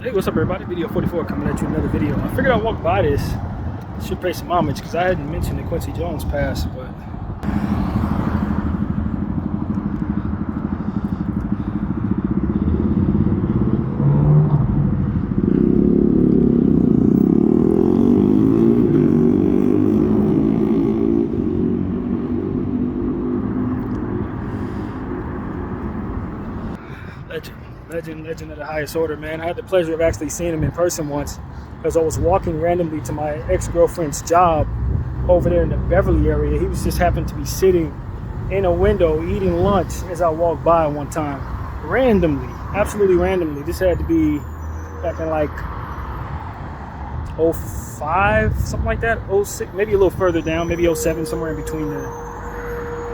Hey, what's up, everybody? Video 44 coming at you another video. I figured I'd walk by this. Should pay some homage because I hadn't mentioned the Quincy Jones pass, but legend of the highest order, man. I had the pleasure of actually seeing him in person once because I was walking randomly to my ex-girlfriend's job over there in the Beverly area. He was just happened to be sitting in a window eating lunch as I walked by one time. Randomly, absolutely randomly. This had to be back in like 05, something like that, 06, maybe a little further down, maybe 07, somewhere in between there.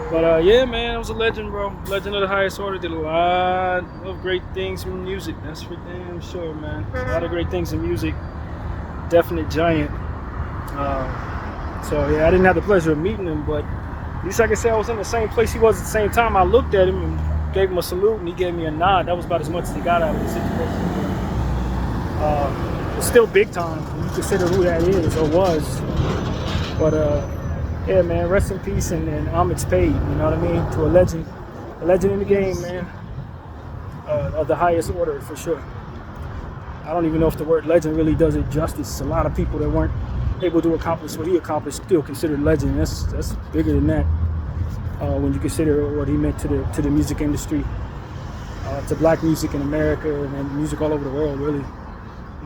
But yeah, man, it was a legend, bro. Legend of the highest order. Did a lot of great things in music. That's for damn sure, man. A lot of great things in music. Definite giant. So yeah, I didn't have the pleasure of meeting him, but at least I can say I was in the same place he was at the same time. I looked at him and gave him a salute, and he gave me a nod. That was about as much as he got out of the situation. It's still big time when you consider who that is or was. But yeah, man, rest in peace and homage paid, you know what I mean, to a legend in the game, man, of the highest order for sure. I don't even know if the word legend really does it justice. A lot of people that weren't able to accomplish what he accomplished still considered legend. That's bigger than that when you consider what he meant to the music industry, to black music in America and music all over the world, really,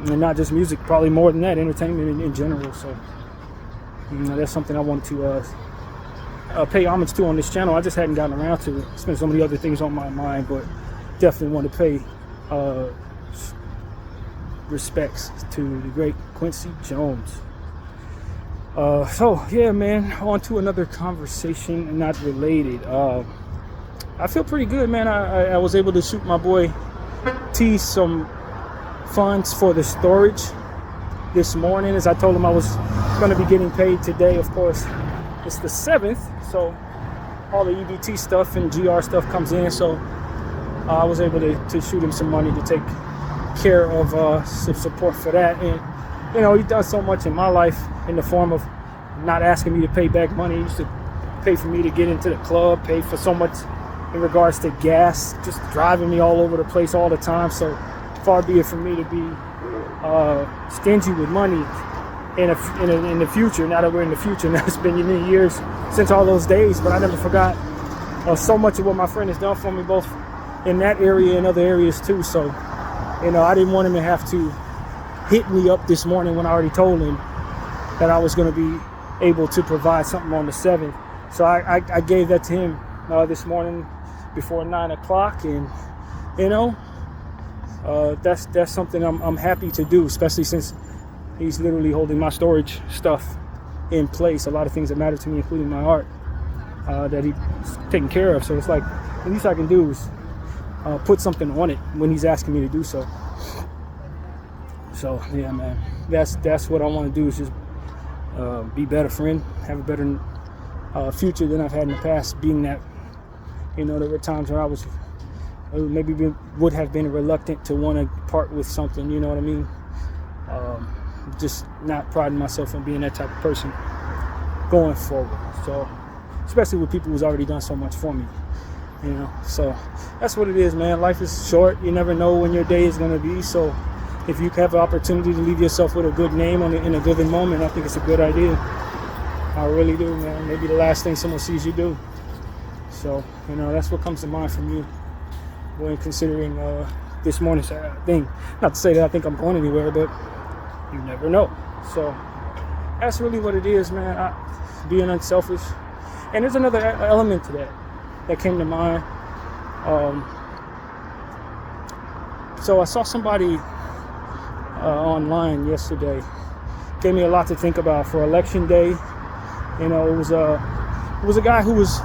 and not just music, probably more than that, entertainment in general. So. That's something I want to pay homage to on this channel. I just hadn't gotten around to it. It's been so many other things on my mind, but definitely want to pay respects to the great Quincy Jones. So yeah, man, on to another conversation, not related. I feel pretty good, man. I was able to shoot my boy T some funds for the storage this morning, as I told him I was going to be getting paid today. Of course, it's the 7th, so all the EBT stuff and GR stuff comes in, so I was able to shoot him some money to take care of some support for that. And you know, he's done so much in my life in the form of not asking me to pay back money. He used to pay for me to get into the club, pay for so much in regards to gas, just driving me all over the place all the time. So far be it from me to be stingy with money in the future. Now that we're in the future, now it's been many years since all those days, but I never forgot so much of what my friend has done for me, both in that area and other areas too. So you know, I didn't want him to have to hit me up this morning when I already told him that I was going to be able to provide something on the 7th. So I gave that to him this morning before 9 o'clock, and you know, that's something I'm happy to do, especially since he's literally holding my storage stuff in place. A lot of things that matter to me, including my art, that he's taking care of. So it's like, the least I can do is put something on it when he's asking me to do so. So yeah, man, that's what I want to do, is just be a better friend, have a better future than I've had in the past. Being that, you know, there were times where I was maybe would have been reluctant to want to part with something, you know what I mean? Just not priding myself on being that type of person going forward. So, especially with people who's already done so much for me, you know? So, that's what it is, man. Life is short. You never know when your day is going to be. So, if you have an opportunity to leave yourself with a good name in a given moment, I think it's a good idea. I really do, man. Maybe the last thing someone sees you do. So, you know, that's what comes to mind from you when considering this morning's thing. Not to say that I think I'm going anywhere, but you never know. So that's really what it is, man. Being unselfish. And there's another element to that came to mind. So I saw somebody online yesterday, gave me a lot to think about for election day. You know, it was a guy who was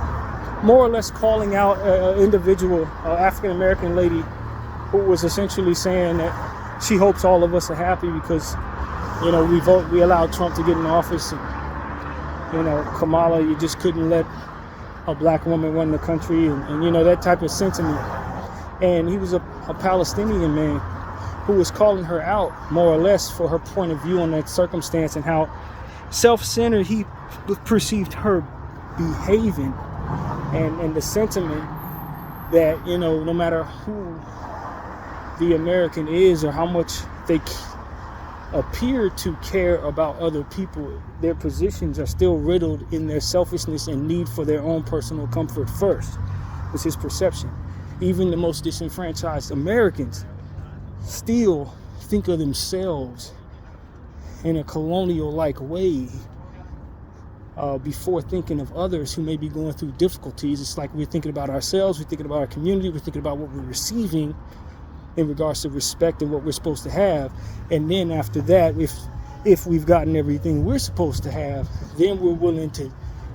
more or less calling out an individual, African-American lady, who was essentially saying that she hopes all of us are happy because, you know, we allowed Trump to get in office, and, you know, Kamala, you just couldn't let a black woman run the country, and you know, that type of sentiment. And he was a Palestinian man who was calling her out more or less for her point of view on that circumstance and how self-centered he perceived her behaving, and the sentiment that, you know, no matter who the American is or how much they appear to care about other people, their positions are still riddled in their selfishness and need for their own personal comfort first, was his perception. Even the most disenfranchised Americans still think of themselves in a colonial-like way before thinking of others who may be going through difficulties. It's like we're thinking about ourselves, we're thinking about our community, we're thinking about what we're receiving in regards to respect and what we're supposed to have. And then after that, if we've gotten everything we're supposed to have, then we're willing to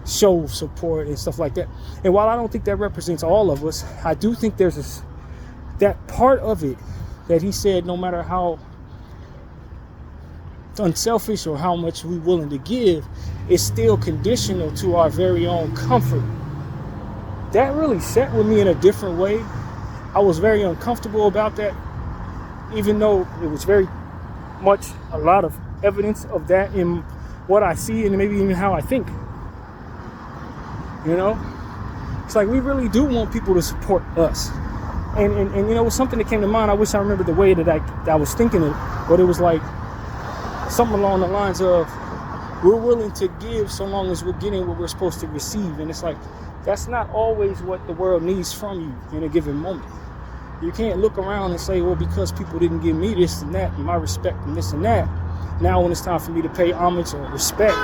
show support and stuff like that. And while I don't think that represents all of us, I do think there's that part of it that he said, no matter how unselfish or how much we're willing to give, is still conditional to our very own comfort. That really sat with me in a different way. I was very uncomfortable about that, even though it was very much a lot of evidence of that in what I see and maybe even how I think. You know, it's like we really do want people to support us. And you know, it was something that came to mind. I wish I remembered the way that I was thinking it, but it was like something along the lines of, we're willing to give so long as we're getting what we're supposed to receive. And it's like, that's not always what the world needs from you in a given moment. You can't look around and say, well, because people didn't give me this and that and my respect and this and that, now when it's time for me to pay homage or respect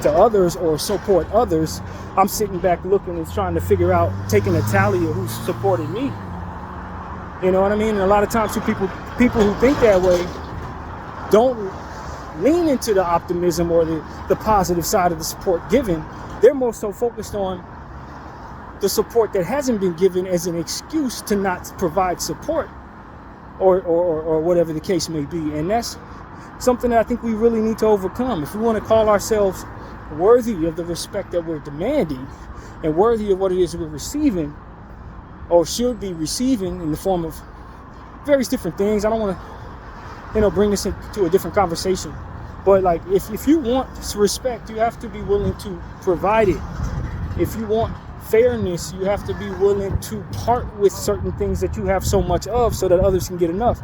to others or support others, I'm sitting back looking and trying to figure out, taking a tally of who's supported me. You know what I mean? And a lot of times people who think that way don't lean into the optimism or the positive side of the support given. They're more so focused on the support that hasn't been given as an excuse to not provide support or whatever the case may be. And that's something that I think we really need to overcome. If we want to call ourselves worthy of the respect that we're demanding and worthy of what it is we're receiving or should be receiving in the form of various different things. I don't want to, bring this into a different conversation. But like, if you want respect, you have to be willing to provide it. If you want fairness, you have to be willing to part with certain things that you have so much of so that others can get enough.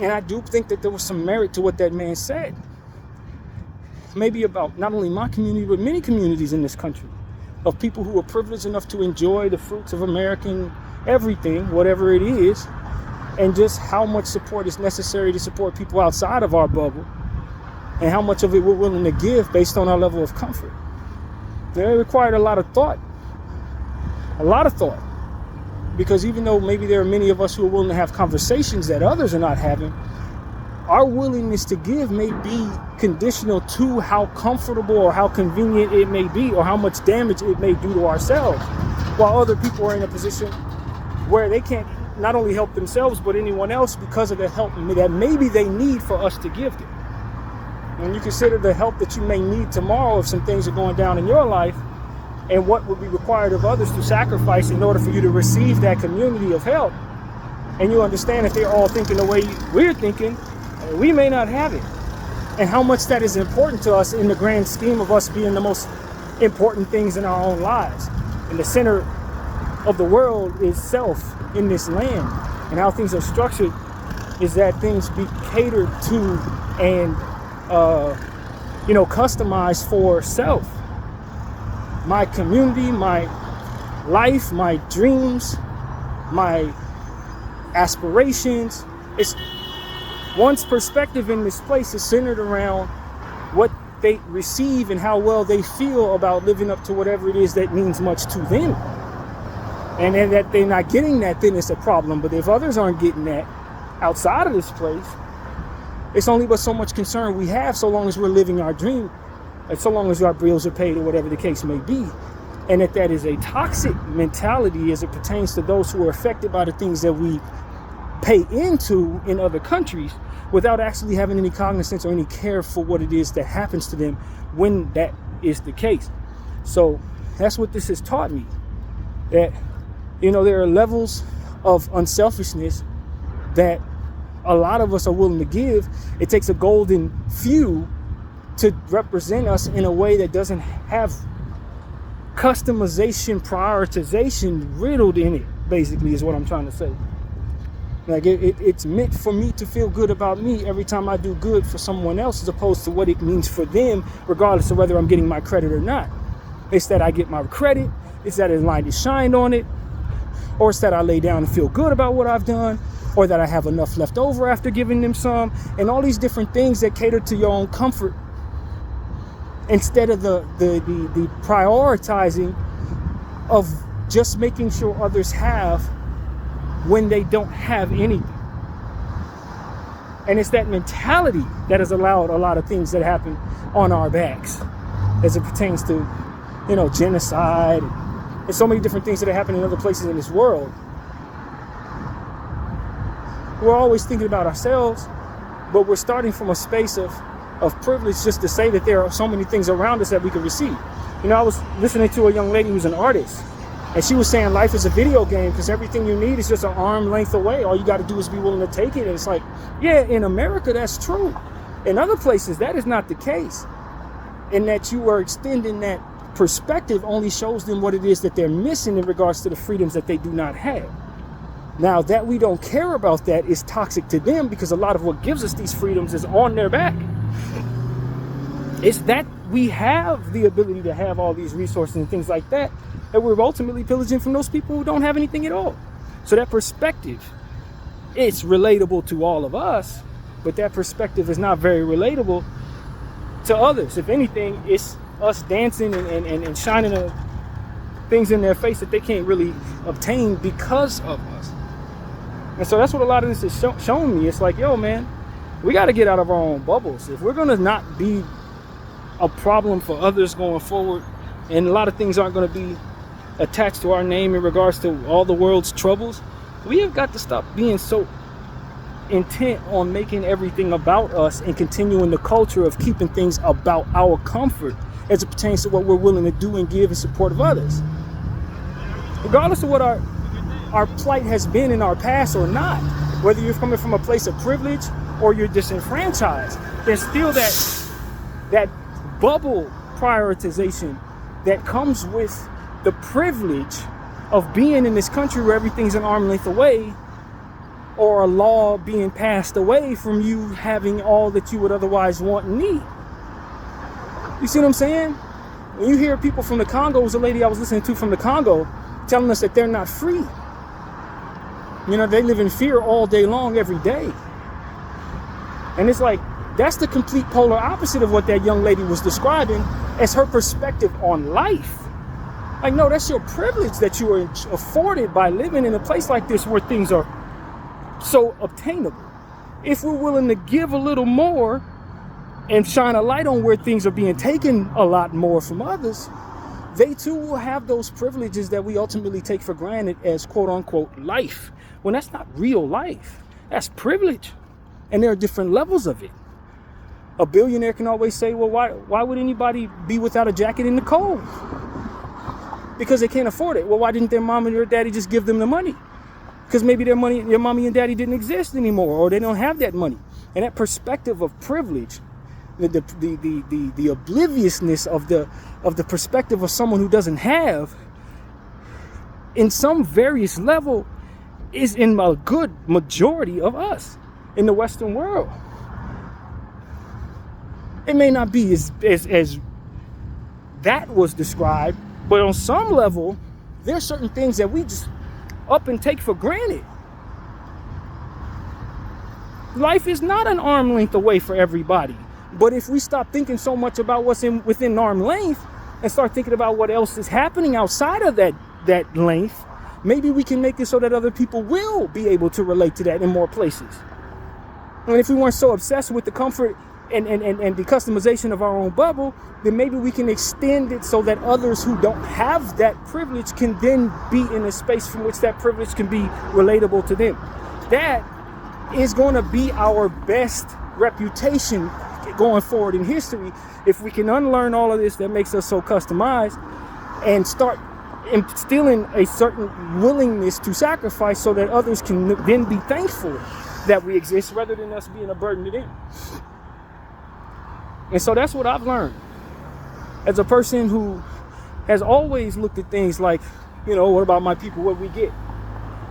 And I do think that there was some merit to what that man said. Maybe about not only my community, but many communities in this country of people who are privileged enough to enjoy the fruits of American everything, whatever it is, and just how much support is necessary to support people outside of our bubble and how much of it we're willing to give based on our level of comfort. It required a lot of thought, because even though maybe there are many of us who are willing to have conversations that others are not having, our willingness to give may be conditional to how comfortable or how convenient it may be or how much damage it may do to ourselves, while other people are in a position where they can't not only help themselves but anyone else because of the help that maybe they need for us to give them. When you consider the help that you may need tomorrow if some things are going down in your life and what would be required of others to sacrifice in order for you to receive that community of help, and you understand that they're all thinking the way we're thinking, we may not have it. And how much that is important to us in the grand scheme of us being the most important things in our own lives. And the center of the world is self in this land. And how things are structured is that things be catered to and customized for self. My community, my life, my dreams, my aspirations. It's one's perspective in this place is centered around what they receive and how well they feel about living up to whatever it is that means much to them. And then that they're not getting that, then it's a problem. But if others aren't getting that outside of this place, it's only but so much concern we have so long as we're living our dream, and so long as our bills are paid or whatever the case may be. And that is a toxic mentality as it pertains to those who are affected by the things that we pay into in other countries without actually having any cognizance or any care for what it is that happens to them when that is the case. So that's what this has taught me, that there are levels of unselfishness that a lot of us are willing to give. It takes a golden few to represent us in a way that doesn't have customization, prioritization riddled in it, basically, is what I'm trying to say. Like it's meant for me to feel good about me every time I do good for someone else, as opposed to what it means for them, regardless of whether I'm getting my credit or not. It's that I get my credit, it's that a light is shined on it, or it's that I lay down and feel good about what I've done, or that I have enough left over after giving them some, and all these different things that cater to your own comfort, instead of the prioritizing of just making sure others have when they don't have anything. And it's that mentality that has allowed a lot of things that happen on our backs as it pertains to, genocide and so many different things that happen in other places in this world. We're always thinking about ourselves, but we're starting from a space of privilege just to say that there are so many things around us that we can receive. I was listening to a young lady who's an artist, and she was saying life is a video game because everything you need is just an arm length away. All you got to do is be willing to take it. And it's like, yeah, in America, that's true. In other places, that is not the case. And that you are extending that perspective only shows them what it is that they're missing in regards to the freedoms that they do not have. Now, that we don't care about that is toxic to them, because a lot of what gives us these freedoms is on their back. It's that we have the ability to have all these resources and things like that, that we're ultimately pillaging from those people who don't have anything at all. So that perspective, it's relatable to all of us, but that perspective is not very relatable to others. If anything, it's us dancing and shining things in their face that they can't really obtain because of us. And so that's what a lot of this is showing me. It's like, yo, man, we got to get out of our own bubbles. If we're going to not be a problem for others going forward, and a lot of things aren't going to be attached to our name in regards to all the world's troubles, we have got to stop being so intent on making everything about us and continuing the culture of keeping things about our comfort as it pertains to what we're willing to do and give in support of others. Regardless of what our plight has been in our past or not, whether you're coming from a place of privilege or you're disenfranchised, there's still that bubble prioritization that comes with the privilege of being in this country where everything's an arm length away, or a law being passed away from you having all that you would otherwise want and need. You see what I'm saying? When you hear people from the Congo, it was a lady I was listening to from the Congo telling us that they're not free. They live in fear all day long, every day. And it's like, that's the complete polar opposite of what that young lady was describing as her perspective on life. Like, no, that's your privilege that you are afforded by living in a place like this where things are so obtainable. If we're willing to give a little more and shine a light on where things are being taken a lot more from others, they too will have those privileges that we ultimately take for granted as quote unquote life. When that's not real life, that's privilege. And there are different levels of it. A billionaire can always say, well, why would anybody be without a jacket in the cold? Because they can't afford it. Well, why didn't their mom and their daddy just give them the money? Because maybe their mommy and daddy didn't exist anymore, or they don't have that money. And that perspective of privilege, the obliviousness of the perspective of someone who doesn't have, in some various level, is in a good majority of us in the Western world. It may not be as that was described, but on some level, there are certain things that we just up and take for granted. Life is not an arm length away for everybody. But if we stop thinking so much about what's within arm length and start thinking about what else is happening outside of that length, maybe we can make it so that other people will be able to relate to that in more places. And if we weren't so obsessed with the comfort and the customization of our own bubble, then maybe we can extend it so that others who don't have that privilege can then be in a space from which that privilege can be relatable to them. That is going to be our best reputation going forward in history, if we can unlearn all of this that makes us so customized and start instilling a certain willingness to sacrifice so that others can then be thankful that we exist rather than us being a burden to them. And so that's what I've learned as a person who has always looked at things like, what about my people, what we get?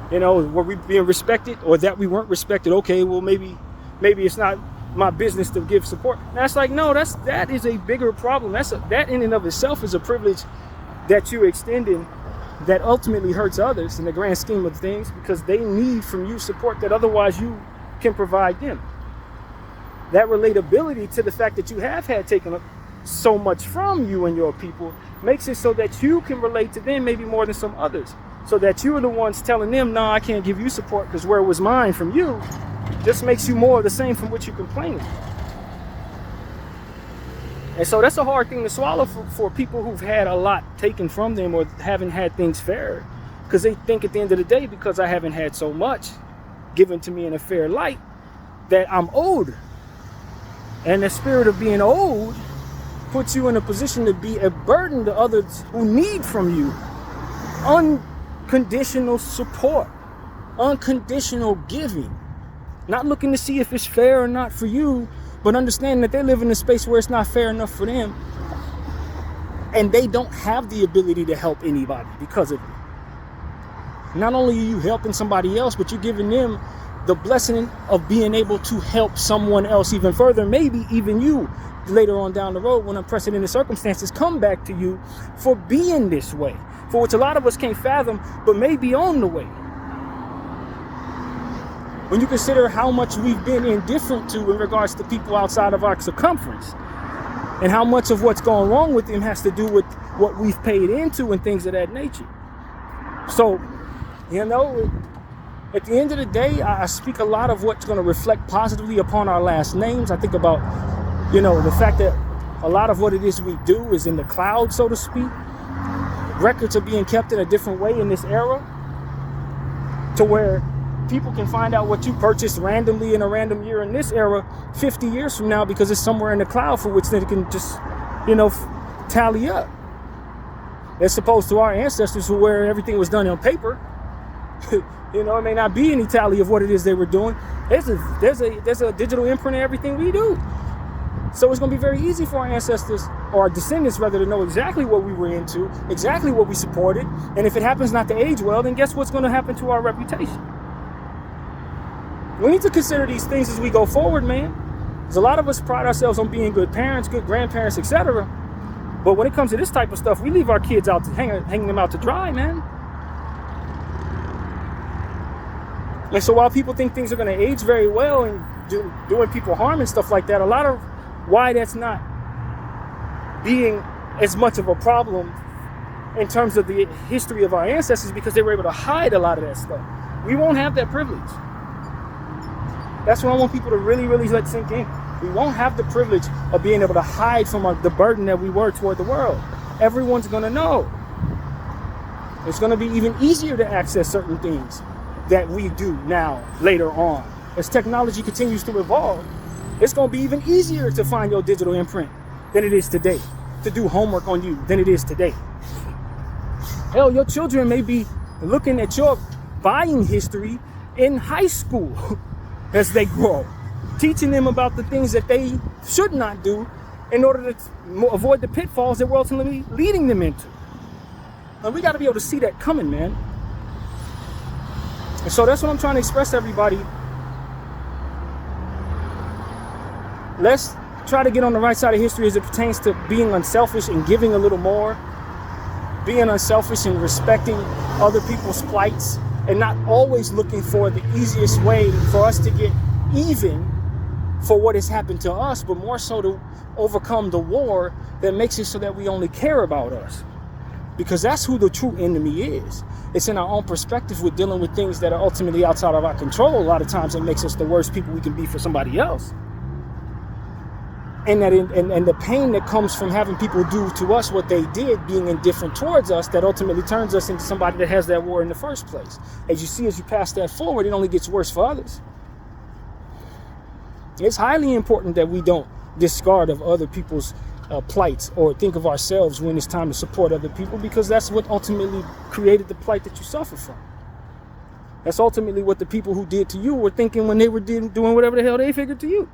Were we being respected or that we weren't respected? Okay, well, maybe it's not my business to give support. And that's like, no, that is a bigger problem. That in and of itself is a privilege that you're extending that ultimately hurts others in the grand scheme of things, because they need from you support that otherwise you can provide them. That relatability to the fact that you have had taken so much from you and your people makes it so that you can relate to them maybe more than some others, so that you are the ones telling them, no, I can't give you support because where was mine from you just makes you more of the same from which you're complaining. And so that's a hard thing to swallow for people who've had a lot taken from them or haven't had things fair, because they think at the end of the day, because I haven't had so much given to me in a fair light, that I'm owed. And the spirit of being owed puts you in a position to be a burden to others who need from you unconditional support, unconditional giving, not looking to see if it's fair or not for you, but understanding that they live in a space where it's not fair enough for them, and they don't have the ability to help anybody because of it. Not only are you helping somebody else, but you're giving them the blessing of being able to help someone else even further, maybe even you later on down the road when unprecedented circumstances come back to you for being this way, for which a lot of us can't fathom, but may be on the way. When you consider how much we've been indifferent to in regards to people outside of our circumference, and how much of what's going wrong with them has to do with what we've paid into and things of that nature. So, at the end of the day, I speak a lot of what's going to reflect positively upon our last names. I think about, the fact that a lot of what it is we do is in the cloud, so to speak. Records are being kept in a different way in this era, to where people can find out what you purchased randomly in a random year in this era 50 years from now, because it's somewhere in the cloud for which they can just, tally up. As opposed to our ancestors where everything was done on paper. It may not be any tally of what it is they were doing. There's a digital imprint of everything we do. So it's going to be very easy for our ancestors, or our descendants rather, to know exactly what we were into, exactly what we supported. And if it happens not to age well, then guess what's going to happen to our reputation? We need to consider these things as we go forward, man. Because a lot of us pride ourselves on being good parents, good grandparents, etc. But when it comes to this type of stuff, we leave our kids out to hanging them out to dry, man. And so while people think things are going to age very well and doing people harm and stuff like that, a lot of why that's not being as much of a problem in terms of the history of our ancestors, because they were able to hide a lot of that stuff. We won't have that privilege. That's what I want people to really, really let sink in. We won't have the privilege of being able to hide from the burden that we were toward the world. Everyone's going to know. It's going to be even easier to access certain things that we do now, later on. As technology continues to evolve, it's going to be even easier to find your digital imprint than it is today, to do homework on you than it is today. Hell, your children may be looking at your buying history in high school as they grow, teaching them about the things that they should not do in order to avoid the pitfalls that we're ultimately leading them into. And we got to be able to see that coming, man. And so that's what I'm trying to express to everybody. Let's try to get on the right side of history as it pertains to being unselfish and giving a little more, being unselfish and respecting other people's plights, and not always looking for the easiest way for us to get even for what has happened to us, but more so to overcome the war that makes it so that we only care about us. Because that's who the true enemy is. It's in our own perspective with dealing with things that are ultimately outside of our control. A lot of times it makes us the worst people we can be for somebody else. And and the pain that comes from having people do to us what they did, being indifferent towards us, that ultimately turns us into somebody that has that war in the first place. As you see, as you pass that forward, it only gets worse for others. It's highly important that we don't discard of other people's plights or think of ourselves when it's time to support other people, because that's what ultimately created the plight that you suffer from. That's ultimately what the people who did to you were thinking when they were doing whatever the hell they figured to you.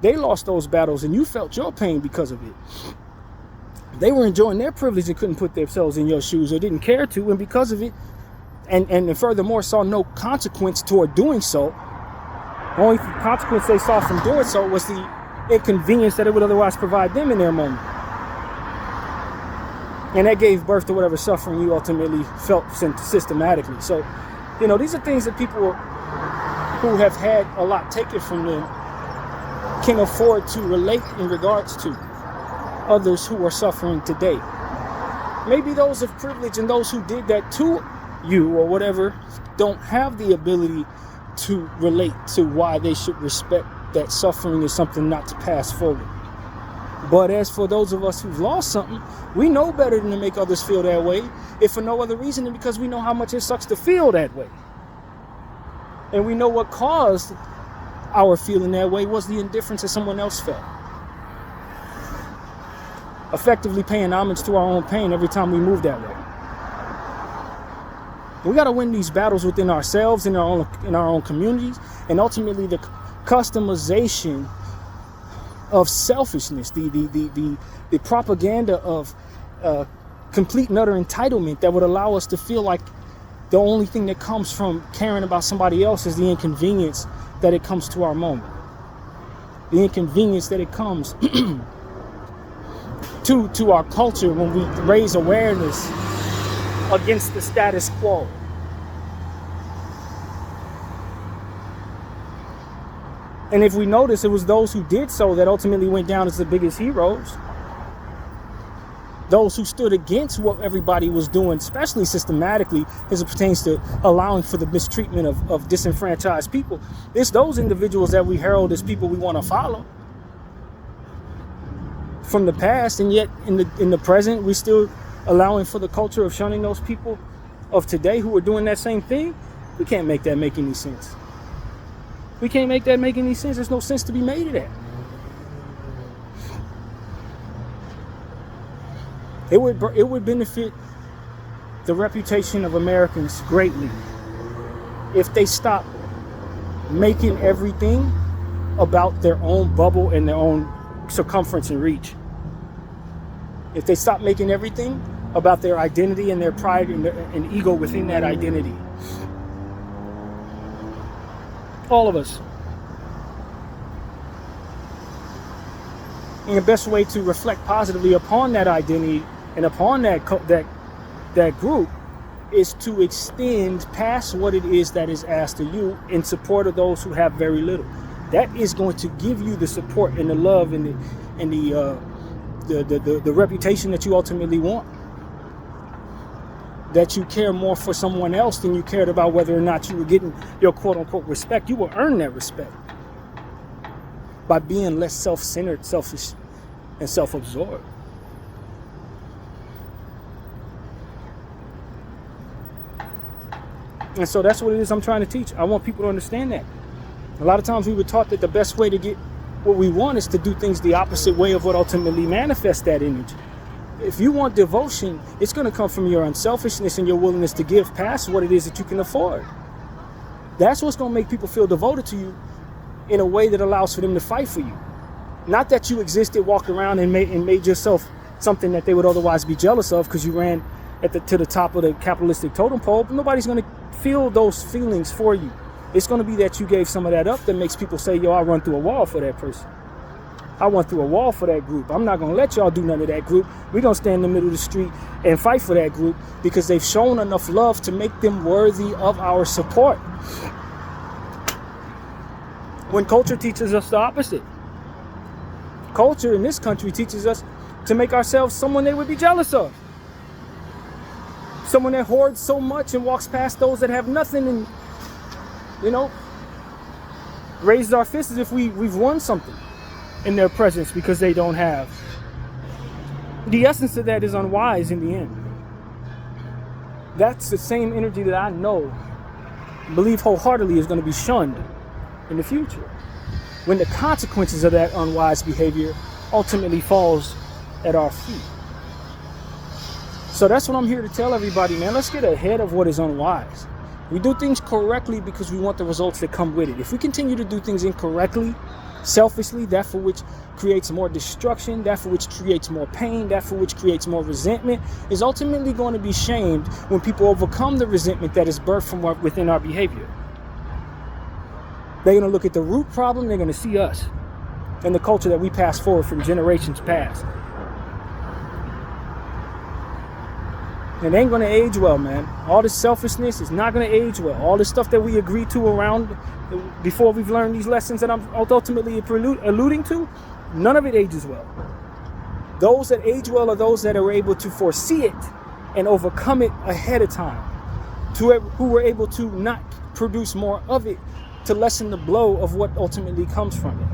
They lost those battles and you felt your pain because of it. They were enjoying their privilege and couldn't put themselves in your shoes or didn't care to, and because of it, and furthermore saw no consequence toward doing so. The only consequence they saw from doing so was the inconvenience that it would otherwise provide them in their moment. And that gave birth to whatever suffering you ultimately felt systematically. So, these are things that people who have had a lot taken from them can afford to relate in regards to others who are suffering today. Maybe those of privilege and those who did that to you or whatever don't have the ability to relate to why they should respect that suffering is something not to pass forward. But as for those of us who've lost something, we know better than to make others feel that way, if for no other reason than because we know how much it sucks to feel that way. And we know what caused our feeling that way was the indifference that someone else felt. Effectively paying homage to our own pain every time we move that way. We got to win these battles within ourselves, in our own communities, and ultimately the customization of selfishness, the propaganda of complete and utter entitlement that would allow us to feel like the only thing that comes from caring about somebody else is the inconvenience that it comes to our moment, the inconvenience that it comes to our culture when we raise awareness against the status quo. And if we notice, it was those who did so that ultimately went down as the biggest heroes. Those who stood against what everybody was doing, especially systematically as it pertains to allowing for the mistreatment of disenfranchised people. It's those individuals that we herald as people we want to follow from the past, and yet in the present, we're still allowing for the culture of shunning those people of today who are doing that same thing. We can't make that make any sense. We can't make that make any sense. There's no sense to be made of that. It would benefit the reputation of Americans greatly if they stop making everything about their own bubble and their own circumference and reach. If they stop making everything about their identity and their pride and ego within that identity. All of us. And the best way to reflect positively upon that identity and upon that group is to extend past what it is that is asked of you in support of those who have very little. That is going to give you the support and the love and the reputation that you ultimately want. That you care more for someone else than you cared about whether or not you were getting your quote-unquote respect. You will earn that respect by being less self-centered, selfish, and self-absorbed. And so that's what it is I'm trying to teach. I want people to understand that. A lot of times we were taught that the best way to get what we want is to do things the opposite way of what ultimately manifests that image. If you want devotion, it's going to come from your unselfishness and your willingness to give past what it is that you can afford. That's what's going to make people feel devoted to you in a way that allows for them to fight for you. Not that you existed, walked around and made yourself something that they would otherwise be jealous of because you ran to the top of the capitalistic totem pole, but nobody's going to feel those feelings for you. It's going to be that you gave some of that up that makes people say, yo, I run through a wall for that person. I went through a wall for that group. I'm not going to let y'all do none of that group. We're going to stand in the middle of the street and fight for that group because they've shown enough love to make them worthy of our support. When culture teaches us the opposite. Culture in this country teaches us to make ourselves someone they would be jealous of. Someone that hoards so much and walks past those that have nothing and, raises our fists as if we've won something in their presence because they don't have. The essence of that is unwise in the end. That's the same energy that I believe wholeheartedly is going to be shunned in the future. when the consequences of that unwise behavior ultimately falls at our feet. So that's what I'm here to tell everybody, man. Let's get ahead of what is unwise. We do things correctly because we want the results that come with it. If we continue to do things incorrectly, selfishly, that for which creates more destruction, that for which creates more pain, that for which creates more resentment, is ultimately going to be shamed when people overcome the resentment that is birthed from within our behavior. They're going to look at the root problem. They're going to see us and the culture that we pass forward from generations past. It ain't going to age well, man. All this selfishness is not going to age well. All this stuff that we agreed to around before we've learned these lessons that I'm ultimately alluding to, none of it ages well. Those that age well are those that are able to foresee it and overcome it ahead of time, who were able to not produce more of it to lessen the blow of what ultimately comes from it.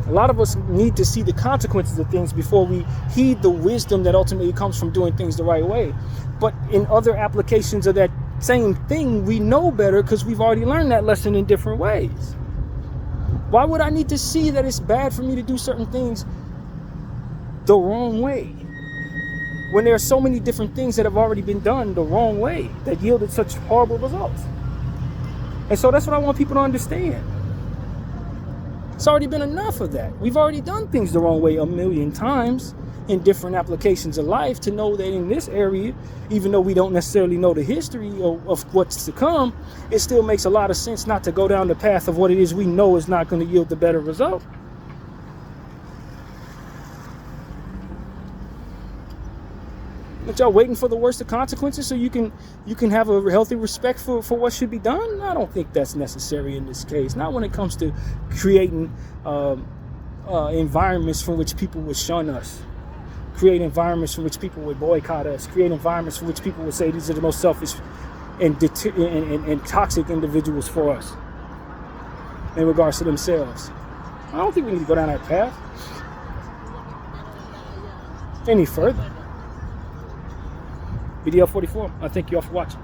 A lot of us need to see the consequences of things before we heed the wisdom that ultimately comes from doing things the right way. But in other applications of that same thing, we know better because we've already learned that lesson in different ways. Why would I need to see that it's bad for me to do certain things the wrong way when there are so many different things that have already been done the wrong way that yielded such horrible results? And so that's what I want people to understand. It's already been enough of that. We've already done things the wrong way a million times in different applications of life to know that in this area, even though we don't necessarily know the history of what's to come, it still makes a lot of sense not to go down the path of what it is we know is not going to yield the better result. But y'all waiting for the worst of consequences so you can have a healthy respect for what should be done? I don't think that's necessary in this case. Not when it comes to creating environments from which people would shun us, create environments from which people would boycott us, create environments from which people would say these are the most selfish and toxic individuals for us in regards to themselves. I don't think we need to go down that path any further. VDL 44, I thank you all for watching.